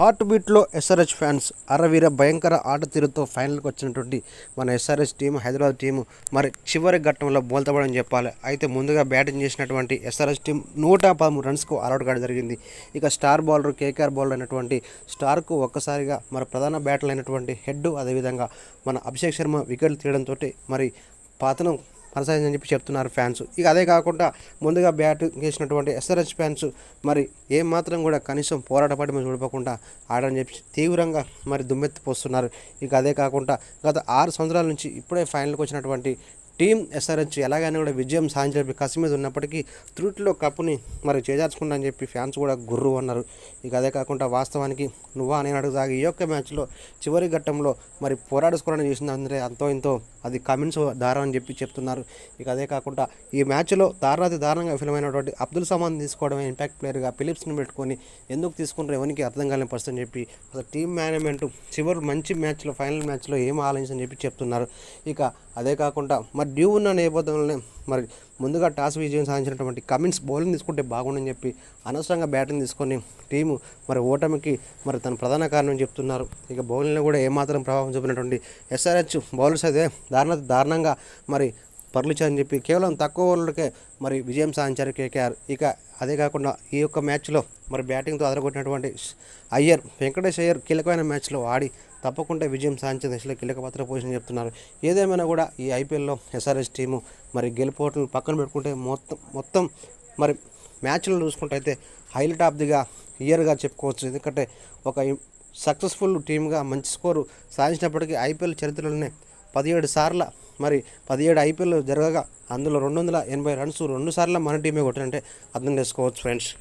Heart బీట్లో SRH fans అరవీర భయంకర ఆట తీరుతో ఫైనల్కి వచ్చినటువంటి మన ఎస్ఆర్హెచ్ టీము హైదరాబాద్ టీము మరి చివరి ఘట్టంలో బోల్తపడని చెప్పాలి. అయితే ముందుగా బ్యాటింగ్ చేసినటువంటి ఎస్ఆర్హెచ్ టీం 113 రన్స్కు ఆల్అౌట్ కావడం జరిగింది. ఇక స్టార్ బౌలర్ కేకేఆర్ బౌలర్ అయినటువంటి స్టార్కు ఒక్కసారిగా మరి ప్రధాన బ్యాటర్ అయినటువంటి హెడ్ అదేవిధంగా మన అభిషేక్ శర్మ వికెట్లు తీయడంతో మరి పతనం కొనసాగిందని చెప్పి చెప్తున్నారు ఫ్యాన్స్. ఇక అదే కాకుండా ముందుగా బ్యాటింగ్ చేసినటువంటి ఎస్ఆర్హెచ్ ఫ్యాన్స్ మరి ఏమాత్రం కూడా కనీసం పోరాట పడి చూడకుండా ఆడని చెప్పి తీవ్రంగా మరి దుమ్మెత్తిపోస్తున్నారు. ఇక అదే కాకుండా గత 6 సంవత్సరాల నుంచి ఇప్పుడే ఫైనల్కి వచ్చినటువంటి టీం ఎస్ఆర్హెచ్ ఎలాగైనా కూడా విజయం సాధించే కసి మీద ఉన్నప్పటికీ త్రుటిలో కప్పుని మరి చేజార్చుకుంటా అని చెప్పి ఫ్యాన్స్ కూడా గుర్రు అన్నారు. ఇక అదే కాకుండా వాస్తవానికి నువ్వా నేను అడుగుదాగా ఈ యొక్క మ్యాచ్లో చివరి ఘట్టంలో మరి పోరాడుకోవాలని చేసింది అందరే అంతో ఇంతో అది కమిన్స్ దారం అని చెప్పి చెప్తున్నారు. ఇక అదే కాకుండా ఈ మ్యాచ్లో దారుణంగా విఫలమైనటువంటి అబ్దుల్ సమాన్ తీసుకోవడమే ఇంపాక్ట్ ప్లేయర్గా ఫిలిప్స్ని పెట్టుకొని ఎందుకు తీసుకుంటారు ఎవరికి అర్థం కాలేని పరిస్థితి అని చెప్పి అసలు టీం మేనేజ్మెంట్ చివరి మంచి మ్యాచ్లో ఫైనల్ మ్యాచ్లో ఏం ఆలోచించని చెప్పి చెప్తున్నారు. ఇక అదే కాకుండా మరి డ్యూ ఉన్న నేపథ్యంలోనే మరి ముందుగా టాస్ విజయం సాధించినటువంటి కమిన్స్ బౌలింగ్ తీసుకుంటే బాగుండని చెప్పి అనవసరంగా బ్యాటింగ్ తీసుకొని టీము మరి ఓటమికి మరి తన ప్రధాన కారణం చెప్తున్నారు. ఇక బౌలింగ్లో కూడా ఏమాత్రం ప్రభావం చూపినటువంటి ఎస్ఆర్హెచ్ బౌలర్స్ అయితే దారుణంగా మరి పర్లిచారని చెప్పి కేవలం తక్కువ ఓవర్లకే మరి విజయం సాధించారు కేకేఆర్. ఇక అదే కాకుండా ఈ యొక్క మ్యాచ్లో మరి బ్యాటింగ్తో అదరగొట్టినటువంటి వెంకటేష్ అయ్యర్ కీలకమైన మ్యాచ్లో ఆడి తప్పకుండా విజయం సాధించే దశలో కీలక పాత్ర పోషించి చెప్తున్నారు. ఏదేమైనా కూడా ఈ ఐపీఎల్లో ఎస్ఆర్హెచ్ టీము మరి గెలుపోవటం పక్కన పెట్టుకుంటే మొత్తం మరి మ్యాచ్లు చూసుకుంటే అయితే హైలైట్ ఆఫ్ దిగా ఇయర్గా చెప్పుకోవచ్చు. ఎందుకంటే ఒక సక్సెస్ఫుల్ టీమ్గా మంచి స్కోరు సాధించినప్పటికీ ఐపీఎల్ చరిత్రలోనే 17 సార్లు మరి 17 ఐపీఎల్ జరగగా అందులో 280 రన్స్ 2 సార్లు మన టీమే కొట్టినంటే అర్థం చేసుకోవచ్చు ఫ్రెండ్స్.